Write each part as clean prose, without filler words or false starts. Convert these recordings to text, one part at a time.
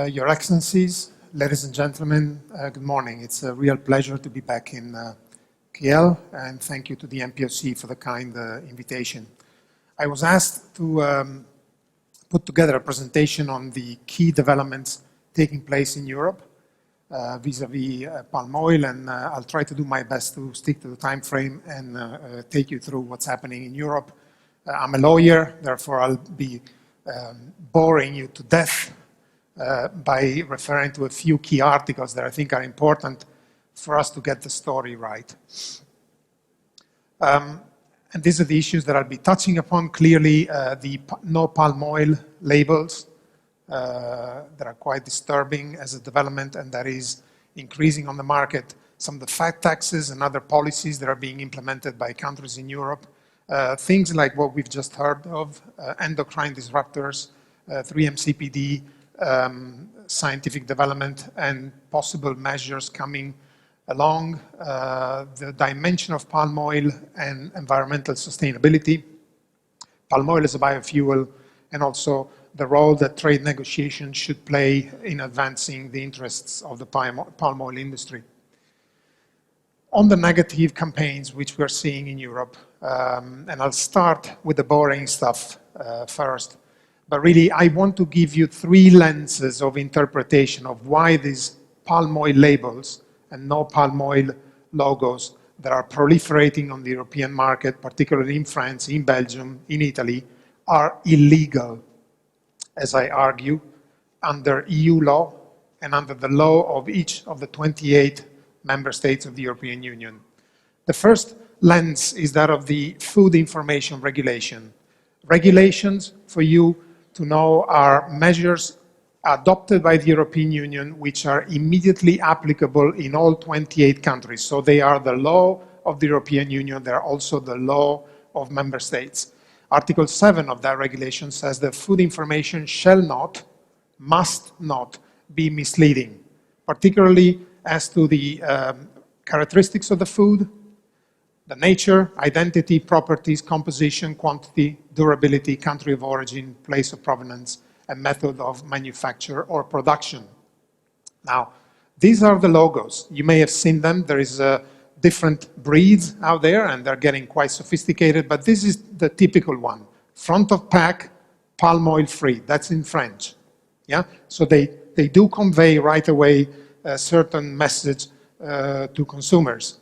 Your Excellencies, ladies and gentlemen, good morning. It's a real pleasure to be back in KL, and thank you to the MPOC for the kind invitation. I was asked to put together a presentation on the key developments taking place in Europe vis-à-vis palm oil, and I'll try to do my best to stick to the time frame and take you through what's happening in Europe. I'm a lawyer, therefore I'll be boring you to death by referring to a few key articles that I think are important for us to get the story right. And these are the issues that I'll be touching upon. Clearly, the no palm oil labels that are quite disturbing as a development, and that is increasing on the market. Some of the fat taxes and other policies that are being implemented by countries in Europe. Things like what we've just heard of, endocrine disruptors, 3-MCPD, scientific development, and possible measures coming along, the dimension of palm oil and environmental sustainability, palm oil as a biofuel, and also the role that trade negotiations should play in advancing the interests of the palm oil industry. On the negative campaigns which we're seeing in Europe, and I'll start with the boring stuff first, but really I want to give you three lenses of interpretation of why these palm oil labels and no palm oil logos that are proliferating on the European market, particularly in France, in Belgium, in Italy, are illegal, as I argue, under EU law and under the law of each of the 28 member states of the European Union. The first lens is that of the Food Information Regulation. Regulations, for you to know, are measures adopted by the European Union which are immediately applicable in all 28 countries. So they are the law of the European Union, they are also the law of member states. Article 7 of that regulation says that food information shall not, must not be misleading, particularly as to the characteristics of the food, the nature, identity, properties, composition, quantity, durability, country of origin, place of provenance, and method of manufacture or production. Now, these are the logos. You may have seen them. There is different breeds out there, and they're getting quite sophisticated, but this is the typical one. Front of pack, palm oil free. That's in French. Yeah? So they do convey right away a certain message to consumers.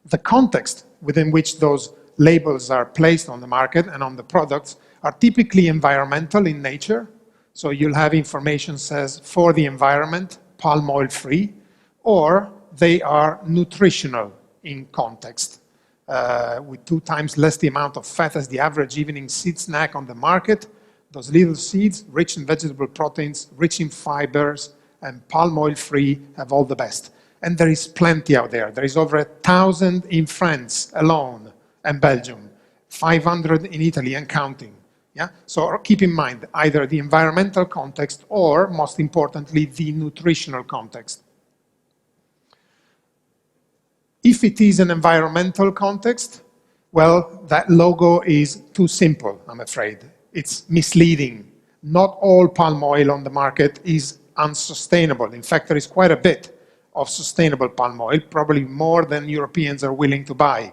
The context within which those labels are placed on the market and on the products are typically environmental in nature. So you'll have information says for the environment, palm oil free, or they are nutritional in context, with 2 times less the amount of fat as the average evening seed snack on the market. Those little seeds, rich in vegetable proteins, rich in fibers, and palm oil free, have all the best. And there is plenty out there. There is over 1,000 in France alone and Belgium, 500 in Italy and counting. Yeah? So keep in mind either the environmental context or, most importantly, the nutritional context. If it is an environmental context, well, that logo is too simple, I'm afraid. It's misleading. Not all palm oil on the market is unsustainable. In fact, there is quite a bit of sustainable palm oil, probably more than Europeans are willing to buy.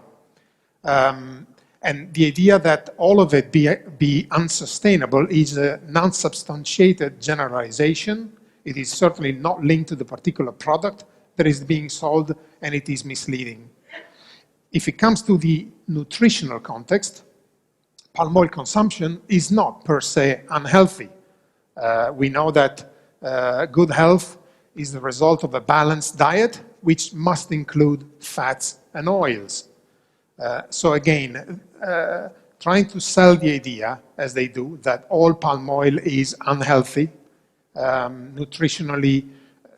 And the idea that all of it be unsustainable is a non-substantiated generalization. It is certainly not linked to the particular product that is being sold, and it is misleading. If it comes to the nutritional context, palm oil consumption is not per se unhealthy. We know that good health is the result of a balanced diet, which must include fats and oils. So again, trying to sell the idea, as they do, that all palm oil is unhealthy, nutritionally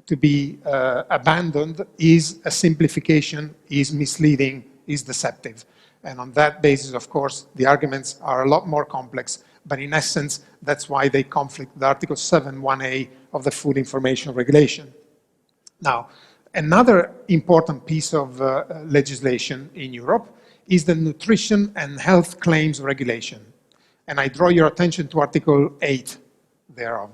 to be abandoned, is a simplification, is misleading, is deceptive. And on that basis, of course, the arguments are a lot more complex, but in essence, that's why they conflict with Article 7(1)(a) of the Food Information Regulation. Now, another important piece of legislation in Europe is the Nutrition and Health Claims Regulation. And I draw your attention to Article 8 thereof.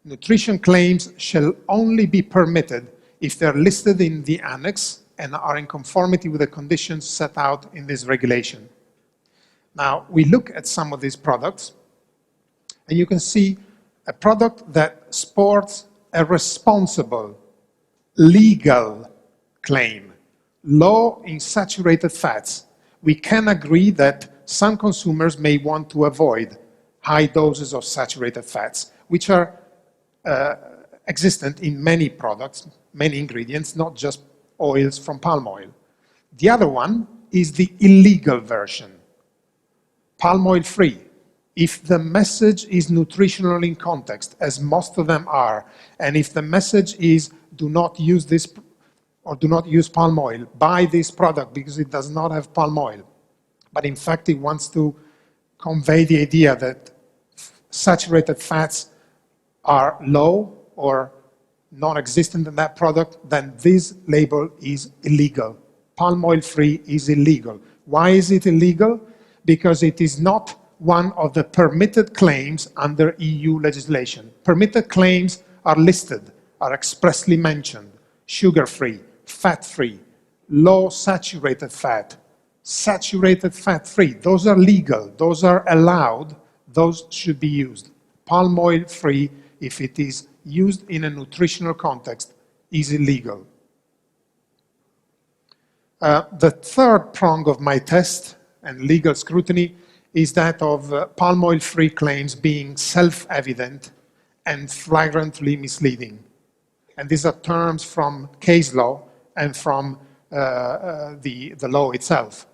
Nutrition claims shall only be permitted if they're listed in the annex and are in conformity with the conditions set out in this regulation. Now, we look at some of these products, and you can see a product that sports a responsible, legal claim, low in saturated fats. We can agree that some consumers may want to avoid high doses of saturated fats, which are existent in many products, many ingredients, not just oils from palm oil. The other one is the illegal version, palm oil free. If the message is nutritional in context, as most of them are, and if the message is do not use this or do not use palm oil, buy this product because it does not have palm oil, but in fact it wants to convey the idea that saturated fats are low or non-existent in that product, then this label is illegal. Palm oil free is illegal. Why is it illegal? Because it is not one of the permitted claims under EU legislation. Permitted claims are listed, are expressly mentioned: sugar-free, fat-free, low saturated fat, saturated fat-free. Those are legal, those are allowed, those should be used. Palm oil free, if it is used in a nutritional context, is illegal. The third prong of my test and legal scrutiny is that of palm oil free claims being self-evident and flagrantly misleading. And these are terms from case law and from the law itself.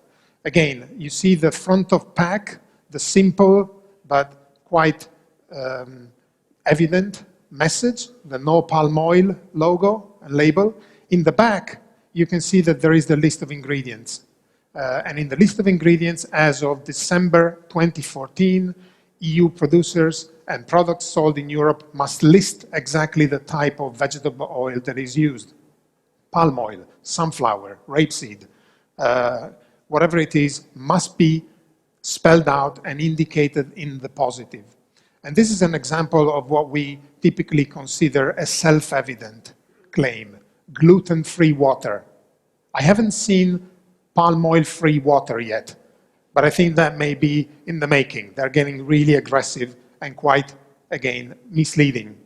Again, you see the front of pack, the simple but quite evident message, the no palm oil logo and label. In the back, you can see that there is the list of ingredients. And in the list of ingredients, as of December 2014, EU producers and products sold in Europe must list exactly the type of vegetable oil that is used. Palm oil, sunflower, rapeseed, whatever it is, must be spelled out and indicated in the positive. And this is an example of what we typically consider a self-evident claim: gluten-free water. I haven't seen palm oil-free water yet, but I think that may be in the making. They're getting really aggressive and quite, again, misleading.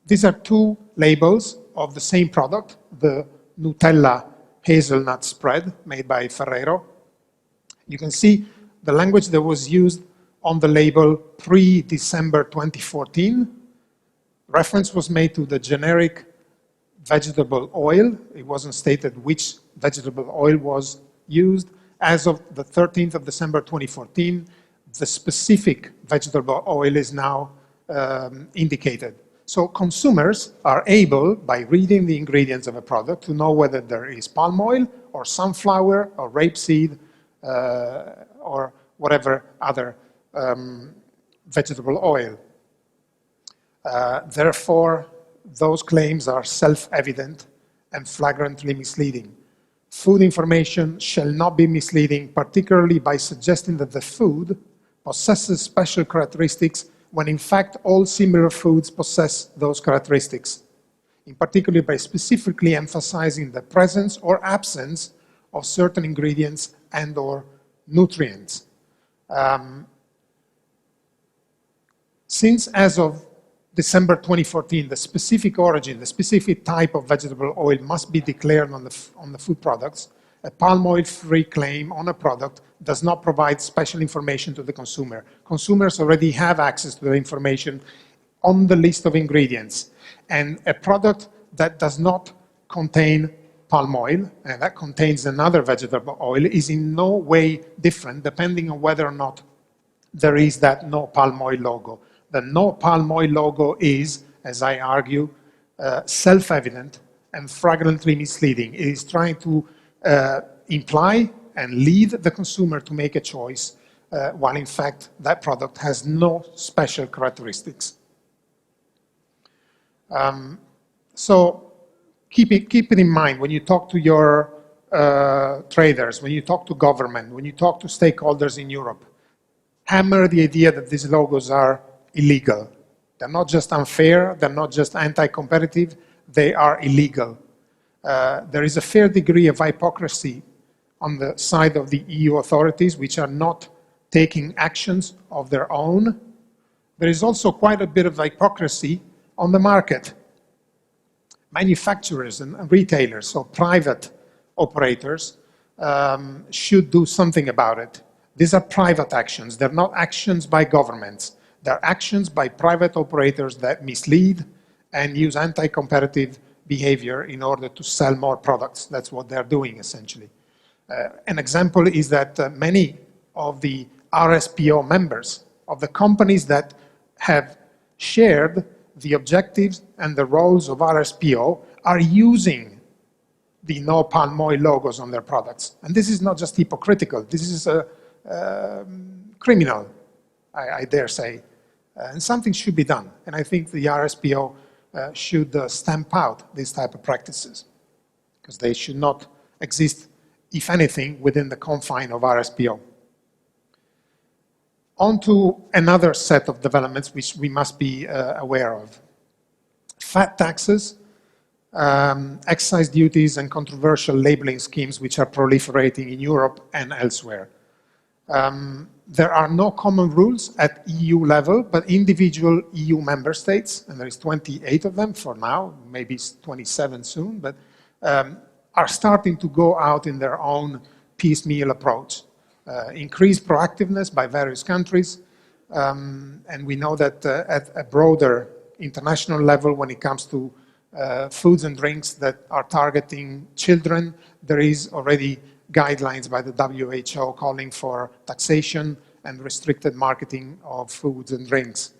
These are two labels of the same product, the Nutella hazelnut spread made by Ferrero. You can see the language that was used on the label pre-December 2014. Reference was made to the generic vegetable oil. It wasn't stated which vegetable oil was used. As of the 13th of December 2014, the specific vegetable oil is now indicated. So consumers are able, by reading the ingredients of a product, to know whether there is palm oil or sunflower or rapeseed or whatever other vegetable oil. Therefore, those claims are self-evident and flagrantly misleading. Food information shall not be misleading, particularly by suggesting that the food possesses special characteristics when in fact all similar foods possess those characteristics, in particular by specifically emphasizing the presence or absence of certain ingredients and/or nutrients. Since as of December 2014, the specific origin, the specific type of vegetable oil must be declared on the food products, a palm oil-free claim on a product does not provide special information to the consumer. Consumers already have access to the information on the list of ingredients. And a product that does not contain palm oil, and that contains another vegetable oil, is in no way different depending on whether or not there is that no palm oil logo. The no palm oil logo is, as I argue, self-evident and flagrantly misleading. It is trying to imply and lead the consumer to make a choice, while in fact that product has no special characteristics. So keep it in mind when you talk to your traders, when you talk to government, when you talk to stakeholders in Europe. Hammer the idea that these logos are illegal, They're not just unfair, they're not just anti-competitive, they are illegal. There is a fair degree of hypocrisy on the side of the EU authorities, which are not taking actions of their own. There is also quite a bit of hypocrisy on the market. Manufacturers and retailers, so private operators, should do something about it. These are private actions. They're not actions by governments. They're actions by private operators that mislead and use anti-competitive behavior in order to sell more products. That's what they're doing, essentially. An example is that many of the RSPO members of the companies that have shared the objectives and the roles of RSPO are using the no palm oil logos on their products. And this is not just hypocritical, this is criminal, I dare say. And something should be done. And I think the RSPO should stamp out these type of practices, because they should not exist, if anything, within the confine of RSPO. On to another set of developments which we must be aware of. Fat taxes, excise duties, and controversial labeling schemes which are proliferating in Europe and elsewhere. There are no common rules at EU level, but individual EU member states, and there is 28 of them for now, maybe 27 soon, but are starting to go out in their own piecemeal approach. Increased proactiveness by various countries, and we know that at a broader international level, when it comes to foods and drinks that are targeting children, there is already guidelines by the WHO calling for taxation and restricted marketing of foods and drinks.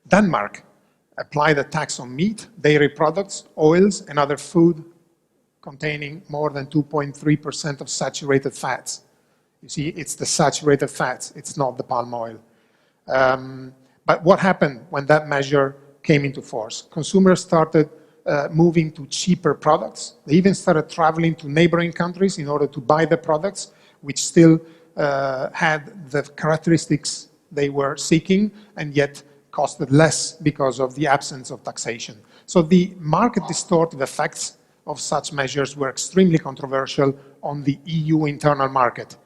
Denmark applied a tax on meat, dairy products, oils, and other food containing more than 2.3% of saturated fats. You see, it's the saturated fats, it's not the palm oil. But what happened when that measure came into force? Consumers started moving to cheaper products. They even started traveling to neighboring countries in order to buy the products, which still had the characteristics they were seeking, and yet costed less because of the absence of taxation. So the market distortive effects of such measures were extremely controversial on the EU internal market.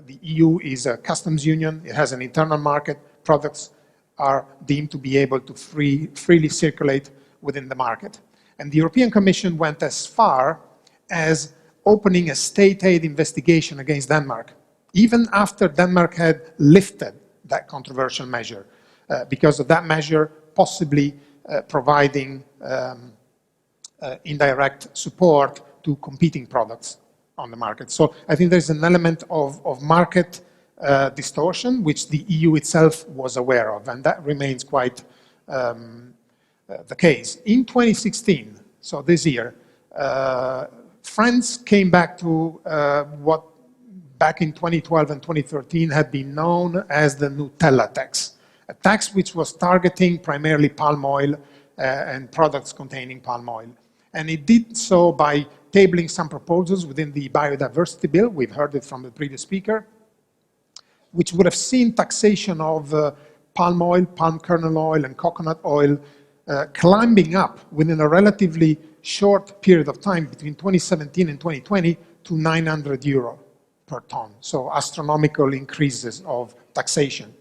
The EU is a customs union, it has an internal market, products are deemed to be able to freely circulate within the market. And the European Commission went as far as opening a state aid investigation against Denmark, even after Denmark had lifted that controversial measure, because of that measure possibly providing indirect support to competing products on the market. So I think there's an element of market distortion, which the EU itself was aware of, and that remains quite the case. In 2016, so this year, France came back to what back in 2012 and 2013 had been known as the Nutella tax, a tax which was targeting primarily palm oil and products containing palm oil. And it did so by tabling some proposals within the biodiversity bill, we've heard it from the previous speaker, which would have seen taxation of palm oil, palm kernel oil, and coconut oil climbing up within a relatively short period of time between 2017 and 2020 to 900 euro per ton. So astronomical increases of taxation.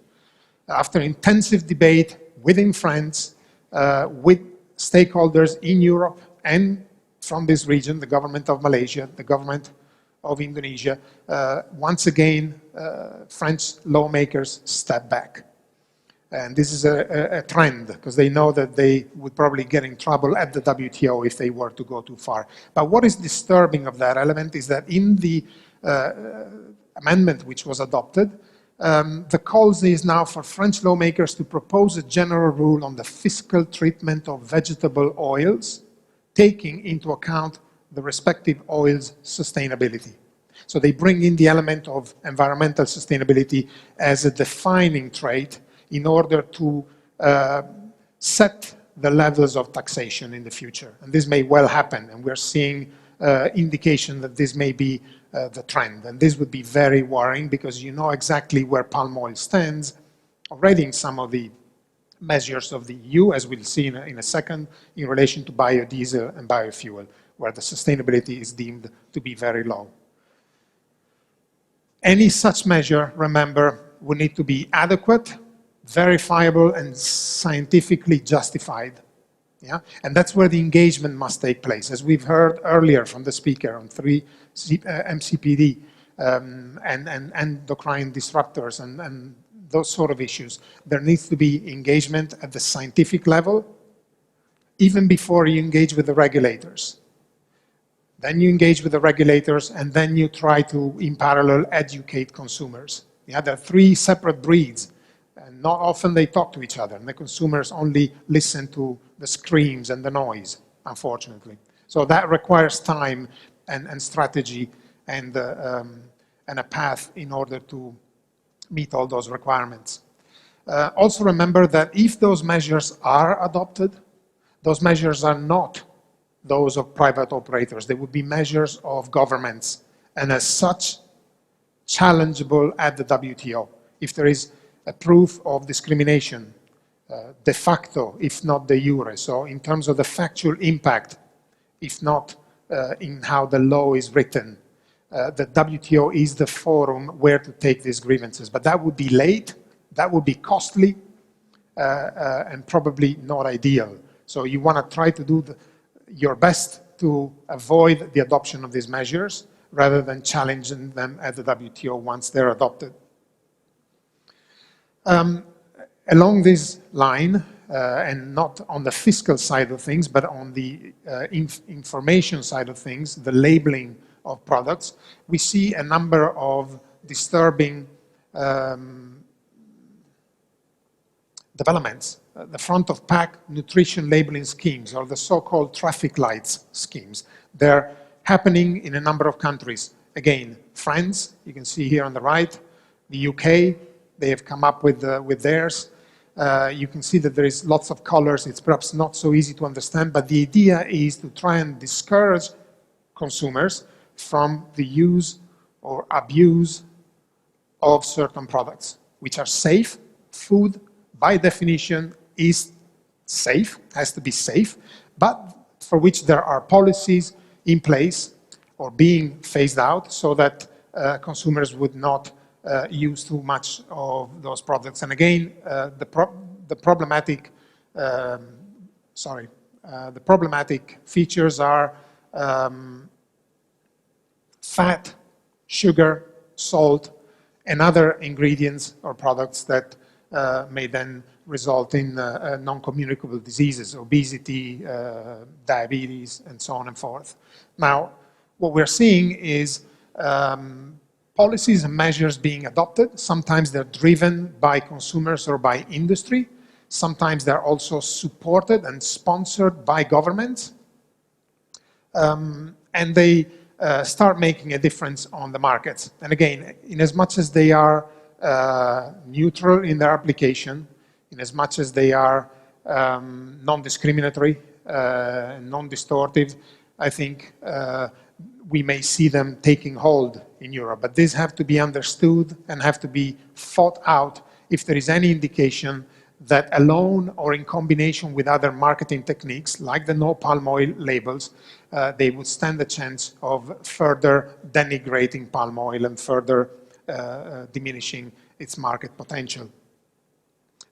After intensive debate within France, with stakeholders in Europe and from this region, the government of Malaysia, the government of Indonesia, once again, French lawmakers step back. And this is a trend, because they know that they would probably get in trouble at the WTO if they were to go too far. But what is disturbing of that element is that in the amendment which was adopted, the call is now for French lawmakers to propose a general rule on the fiscal treatment of vegetable oils, taking into account the respective oil's sustainability. So they bring in the element of environmental sustainability as a defining trait in order to set the levels of taxation in the future. And this may well happen, and we're seeing indication that this may be the trend. And this would be very worrying, because you know exactly where palm oil stands already in some of the measures of the EU, as we'll see in a second, in relation to biodiesel and biofuel, where the sustainability is deemed to be very low. Any such measure, remember, will need to be adequate, verifiable, and scientifically justified. Yeah? And that's where the engagement must take place. As we've heard earlier from the speaker on MCPD and endocrine disruptors and those sort of issues, there needs to be engagement at the scientific level, even before you engage with the regulators. Then you engage with the regulators, and then you try to, in parallel, educate consumers. Yeah, there are three separate breeds, and not often they talk to each other, and the consumers only listen to the screams and the noise, unfortunately. So that requires time and strategy and a path in order to meet all those requirements. Also remember that if those measures are adopted, those measures are not those of private operators. They would be measures of governments, and as such, challengeable at the WTO. If there is a proof of discrimination, de facto, if not de jure, so in terms of the factual impact, if not in how the law is written, the WTO is the forum where to take these grievances. But that would be late, that would be costly, and probably not ideal. So you want to try to do your best to avoid the adoption of these measures rather than challenging them at the WTO once they're adopted. Along this line, and not on the fiscal side of things, but on the information side of things, the labeling of products, we see a number of disturbing developments. The front of pack nutrition labeling schemes, or the so-called traffic lights schemes. They're happening in a number of countries. Again, France, you can see here on the right, the UK, they have come up with theirs. You can see that there is lots of colors. It's perhaps not so easy to understand, but the idea is to try and discourage consumers from the use or abuse of certain products, which are safe. Food, by definition, is safe, has to be safe, but for which there are policies in place or being phased out so that consumers would not use too much of those products. And again, the problematic features are fat, sugar, salt, and other ingredients or products that may then result in non-communicable diseases, obesity, diabetes, and so on and forth. Now, what we're seeing is policies and measures being adopted. Sometimes they're driven by consumers or by industry. Sometimes they're also supported and sponsored by governments. And they start making a difference on the markets. And again, in as much as they are neutral in their application, in as much as they are non-discriminatory, non-distortive, I think we may see them taking hold in Europe. But these have to be understood and have to be thought out if there is any indication that alone or in combination with other marketing techniques, like the no palm oil labels, they would stand a chance of further denigrating palm oil and further diminishing its market potential.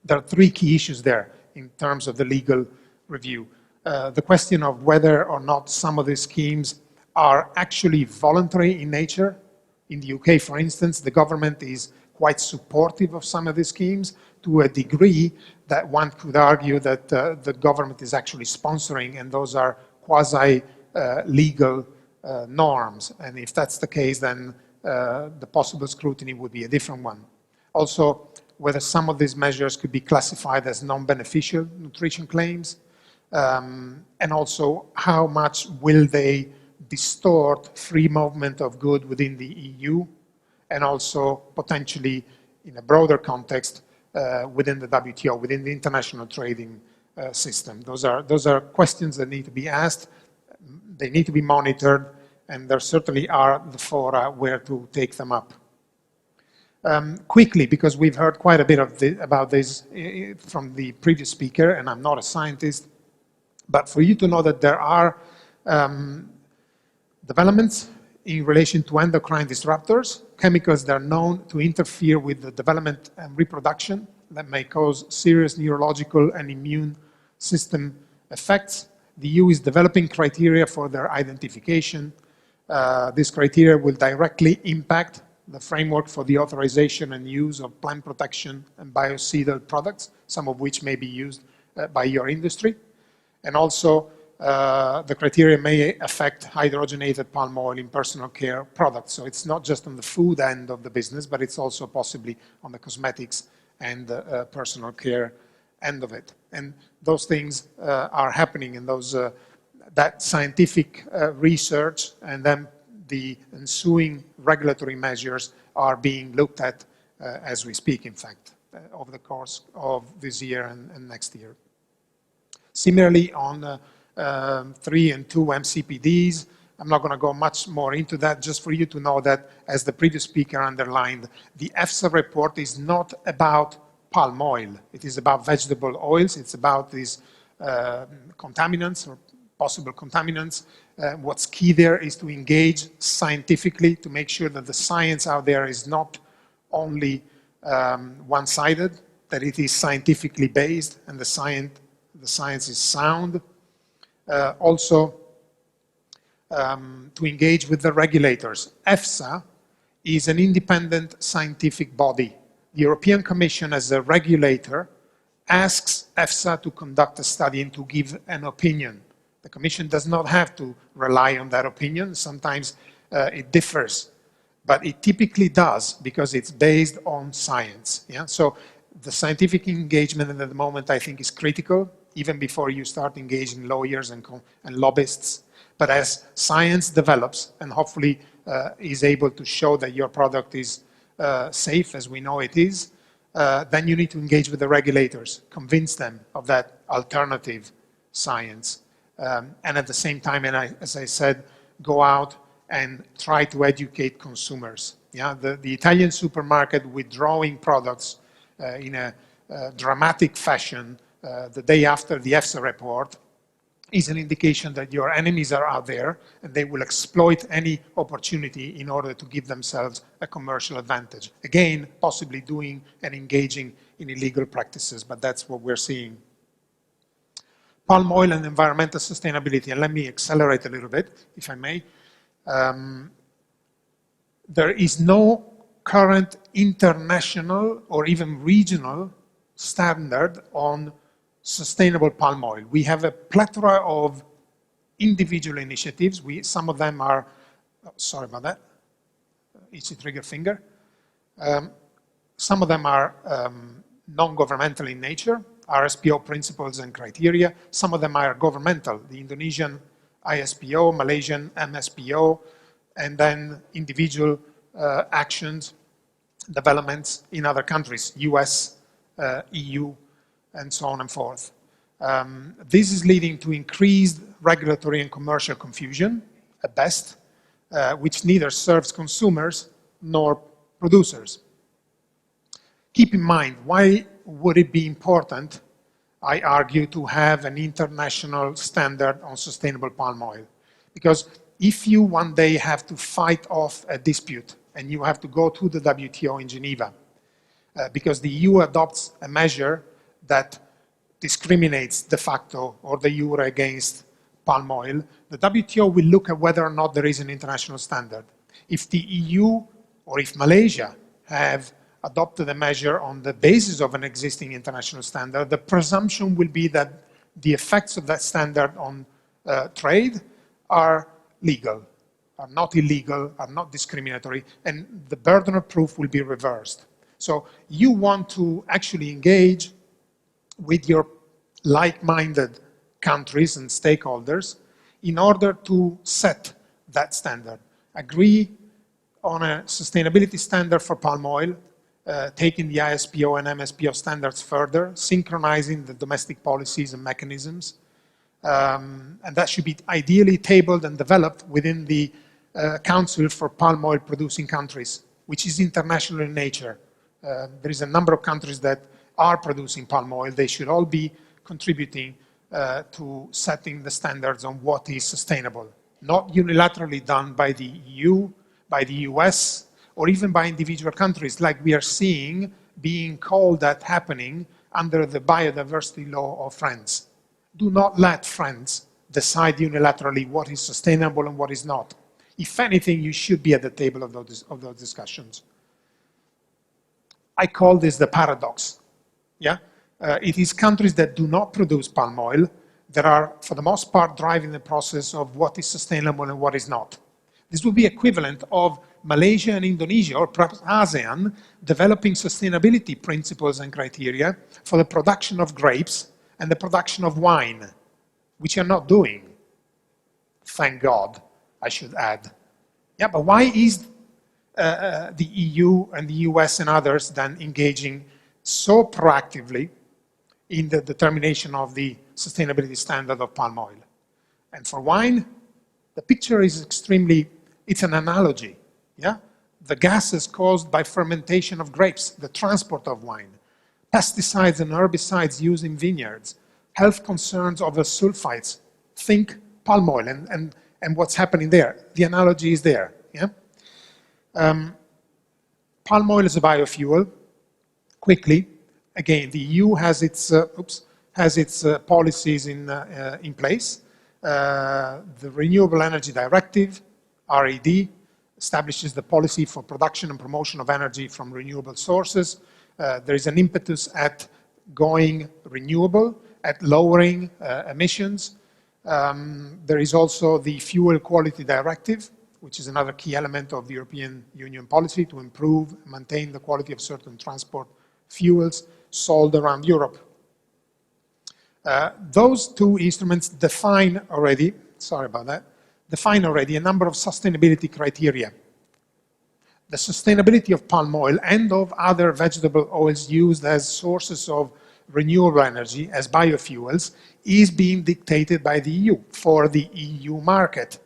There are three key issues there in terms of the legal review. The question of whether or not some of these schemes are actually voluntary in nature. In the UK, for instance, the government is quite supportive of some of these schemes to a degree that one could argue that the government is actually sponsoring, and those are quasi-legal norms. And if that's the case, then the possible scrutiny would be a different one. Also, whether some of these measures could be classified as non-beneficial nutrition claims, and also how much will they distort free movement of goods within the EU, and also potentially in a broader context within the WTO, within the international trading system. Those are questions that need to be asked, they need to be monitored, and there certainly are the fora where to take them up. Quickly, because we've heard quite a bit about this from the previous speaker, and I'm not a scientist, but for you to know that there are developments in relation to endocrine disruptors, chemicals that are known to interfere with the development and reproduction that may cause serious neurological and immune system effects. The EU is developing criteria for their identification. This criteria will directly impact the framework for the authorization and use of plant protection and biocidal products, some of which may be used by your industry. And also, the criteria may affect hydrogenated palm oil in personal care products. So it's not just on the food end of the business, but it's also possibly on the cosmetics and personal care end of it. And those things are happening, and that scientific research and then the ensuing regulatory measures are being looked at as we speak, in fact, over the course of this year and next year. Similarly, on 3 and 2 MCPDs, I'm not going to go much more into that, just for you to know that, as the previous speaker underlined, the EFSA report is not about palm oil. It is about vegetable oils. It's about these contaminants or possible contaminants. What's key there is to engage scientifically to make sure that the science out there is not only one-sided, that it is scientifically based and the science is sound. Also, to engage with the regulators. EFSA is an independent scientific body. The European Commission, as a regulator, asks EFSA to conduct a study and to give an opinion. The Commission does not have to rely on that opinion. Sometimes it differs, but it typically does because it's based on science. Yeah? So the scientific engagement at the moment, I think, is critical, even before you start engaging lawyers and lobbyists. But as science develops and hopefully is able to show that your product is safe, as we know it is, then you need to engage with the regulators, convince them of that alternative science. And at the same time, and as I said, go out and try to educate consumers. Yeah? The Italian supermarket withdrawing products in a dramatic fashion the day after the EFSA report is an indication that your enemies are out there and they will exploit any opportunity in order to give themselves a commercial advantage. Again, possibly doing and engaging in illegal practices, but that's what we're seeing. Palm oil and environmental sustainability, and let me accelerate a little bit, if I may. There is no current international or even regional standard on sustainable palm oil. We have a plethora of individual initiatives. Some of them are, sorry about that, itchy trigger finger. Some of them are non-governmental in nature, RSPO principles and criteria. Some of them are governmental, the Indonesian ISPO, Malaysian MSPO, and then individual actions, developments in other countries, US, EU, and so on and forth. This is leading to increased regulatory and commercial confusion, at best, which neither serves consumers nor producers. Keep in mind, why would it be important, I argue, to have an international standard on sustainable palm oil? Because if you one day have to fight off a dispute and you have to go to the WTO in Geneva, because the EU adopts a measure that discriminates de facto or de jure against palm oil, the WTO will look at whether or not there is an international standard. If the EU or if Malaysia have adopted a measure on the basis of an existing international standard, the presumption will be that the effects of that standard on trade are legal, are not illegal, are not discriminatory, and the burden of proof will be reversed. So you want to actually engage with your like-minded countries and stakeholders in order to set that standard. Agree on a sustainability standard for palm oil, taking the ISPO and MSPO standards further, synchronizing the domestic policies and mechanisms. And that should be ideally tabled and developed within the Council for Palm Oil Producing Countries. which is international in nature. There is a number of countries that are producing palm oil. They should all be contributing to setting the standards on what is sustainable, not unilaterally done by the EU, by the US, or even by individual countries, like we are seeing being called that happening under the biodiversity law of France. Do not let France decide unilaterally what is sustainable and what is not. If anything, you should be at the table of those discussions. I call this the paradox. Yeah? It is countries that do not produce palm oil that are, for the most part, driving the process of what is sustainable and what is not. This would be equivalent of Malaysia and Indonesia, or perhaps ASEAN, developing sustainability principles and criteria for the production of grapes and the production of wine, which are not doing. Thank God, I should add. Yeah, but why is the EU and the US and others then engaging so proactively in the determination of the sustainability standard of palm oil? And for wine, the picture is extremely, it's an analogy. Yeah? The gases caused by fermentation of grapes, the transport of wine, pesticides and herbicides used in vineyards, health concerns over sulfites. Think palm oil and what's happening there. The analogy is there. Yeah? Palm oil is a biofuel. Quickly, again, the EU has its policies in place. The Renewable Energy Directive, RED, establishes the policy for production and promotion of energy from renewable sources. There is an impetus at going renewable, at lowering emissions. There is also the Fuel Quality Directive, which is another key element of the European Union policy to improve and maintain the quality of certain transport fuels sold around Europe. Those two instruments define already, define already a number of sustainability criteria. The sustainability of palm oil and of other vegetable oils used as sources of renewable energy, as biofuels, is being dictated by the EU for the EU market.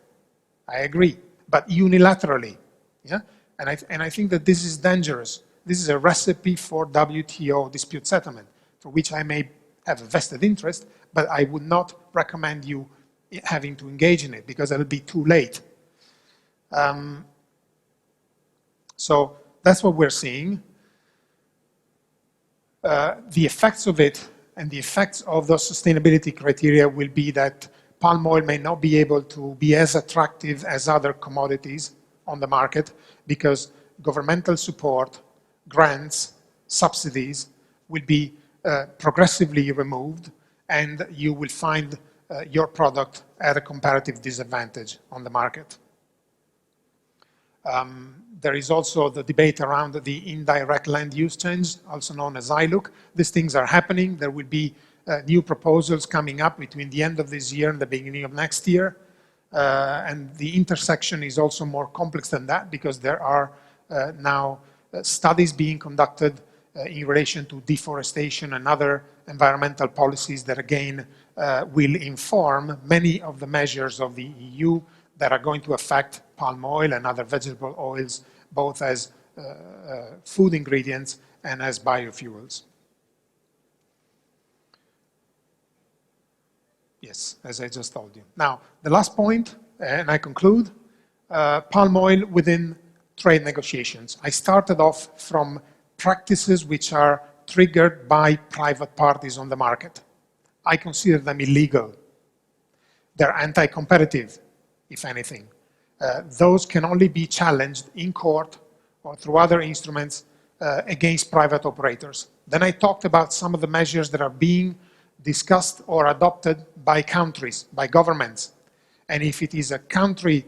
I agree, but unilaterally. Yeah? And I think that this is dangerous. This is a recipe for WTO dispute settlement, for which I may have a vested interest, but I would not recommend you having to engage in it, because it'll be too late. So that's what we're seeing. The effects of it and the effects of those sustainability criteria will be that palm oil may not be able to be as attractive as other commodities on the market, because governmental support, grants, subsidies will be progressively removed, and you will find your product at a comparative disadvantage on the market. There is also the debate around the indirect land use change, also known as ILUC. These things are happening. There will be new proposals coming up between the end of this year and the beginning of next year. And the intersection is also more complex than that, because there are now studies being conducted in relation to deforestation and other environmental policies that, again, will inform many of the measures of the EU that are going to affect palm oil and other vegetable oils, both as food ingredients and as biofuels. Yes, as I just told you. Now, the last point, and I conclude, palm oil within trade negotiations. I started off from practices which are triggered by private parties on the market. I consider them illegal. They're anti-competitive, if anything. Those can only be challenged in court or through other instruments against private operators. Then I talked about some of the measures that are being discussed or adopted by countries, by governments. And if it is a country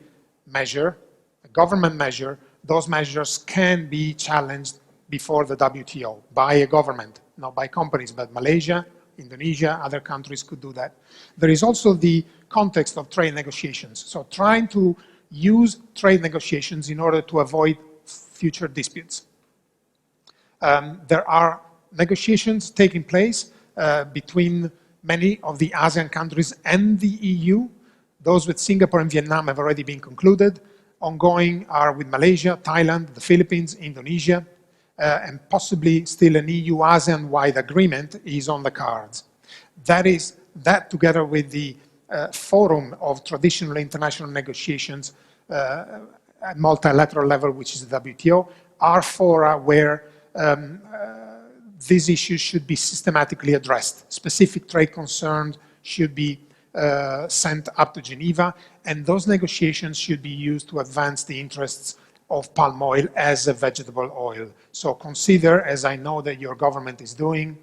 measure, a government measure, those measures can be challenged before the WTO by a government, not by companies, but Malaysia, Indonesia, other countries could do that. There is also the context of trade negotiations. So trying to use trade negotiations in order to avoid future disputes. There are negotiations taking place between many of the ASEAN countries and the EU. Those with Singapore and Vietnam have already been concluded. ongoing are with Malaysia, Thailand, the Philippines, Indonesia, and possibly still an EU-ASEAN-wide agreement is on the cards. That together with the forum of traditional international negotiations at multilateral level, which is the WTO, are fora where these issues should be systematically addressed. Specific trade concerns should be sent up to Geneva, and those negotiations should be used to advance the interests of palm oil as a vegetable oil. So consider, as I know that your government is doing,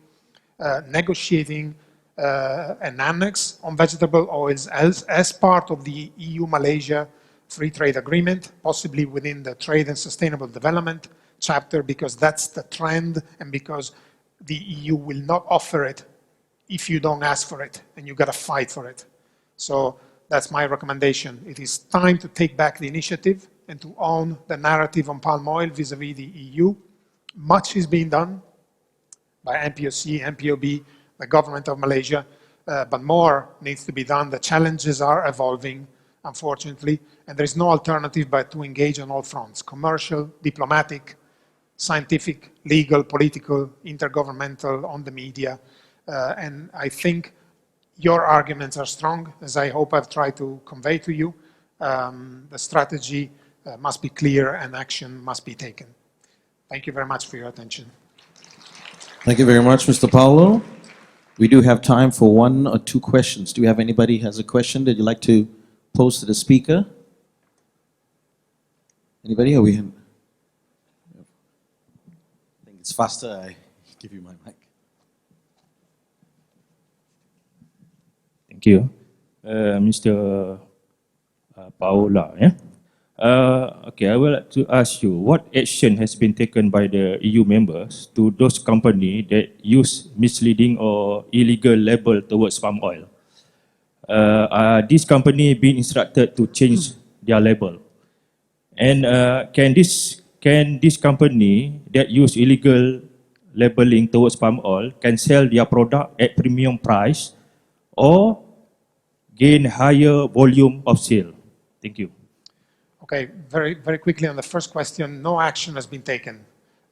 negotiating an annex on vegetable oils as part of the EU-Malaysia Free Trade Agreement, possibly within the Trade and Sustainable Development chapter, because that's the trend and because the EU will not offer it if you don't ask for it, and you got to fight for it. So that's my recommendation. It is time to take back the initiative and to own the narrative on palm oil vis-a-vis the EU. Much is being done by MPOC, MPOB, the government of Malaysia, but more needs to be done. The challenges are evolving, unfortunately, and there is no alternative but to engage on all fronts: commercial, diplomatic, scientific, legal, political, intergovernmental, on the media. And I think your arguments are strong, as I hope I've tried to convey to you. The strategy must be clear and action must be taken. Thank you very much for your attention. Thank you very much, Mr. Paolo. We do have time for one or two questions. Do we have anybody who has a question that you'd like to pose to the speaker? Anybody? Or we have... I think it's faster. I give you my mic. Thank you. Mr. Paolo, yeah? Okay, I would like to ask you, what action has been taken by the EU members to those companies that use misleading or illegal label towards palm oil? Are these companies being instructed to change their label? And can this company that use illegal labeling towards palm oil can sell their product at premium price or gain higher volume of sale? Thank you. Okay, very, very quickly on the first question, no action has been taken.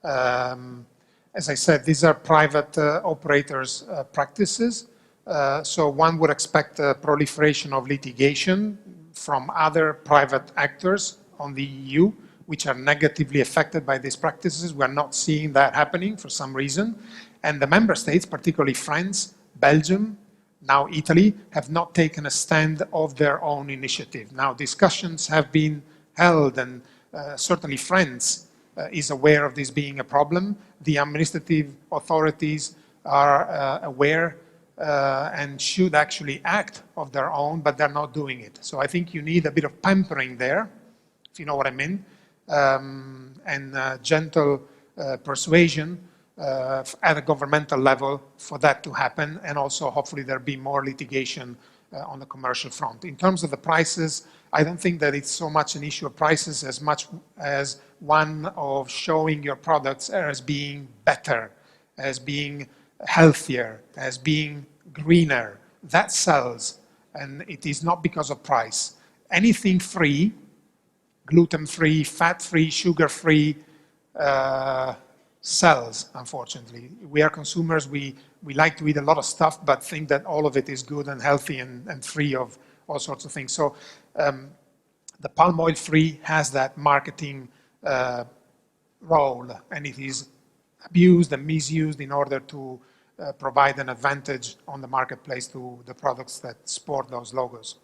As I said, these are private operators' practices, so one would expect a proliferation of litigation from other private actors on the EU, which are negatively affected by these practices. We are not seeing that happening for some reason. And the member states, particularly France, Belgium, now Italy, have not taken a stand of their own initiative. Now, discussions have been held, and certainly France is aware of this being a problem. The administrative authorities are aware and should actually act of their own, but they're not doing it. So I think you need a bit of pampering there, if you know what I mean, and gentle persuasion at a governmental level for that to happen, and also hopefully there'll be more litigation on the commercial front. In terms of the prices, I don't think that it's so much an issue of prices as much as one of showing your products as being better, as being healthier, as being greener. That sells, and it is not because of price. Anything free, gluten-free, fat-free, sugar-free, sells, unfortunately. We are consumers, we like to eat a lot of stuff, but think that all of it is good and healthy and free of all sorts of things. So the palm oil free has that marketing role, and it is abused and misused in order to provide an advantage on the marketplace to the products that sport those logos.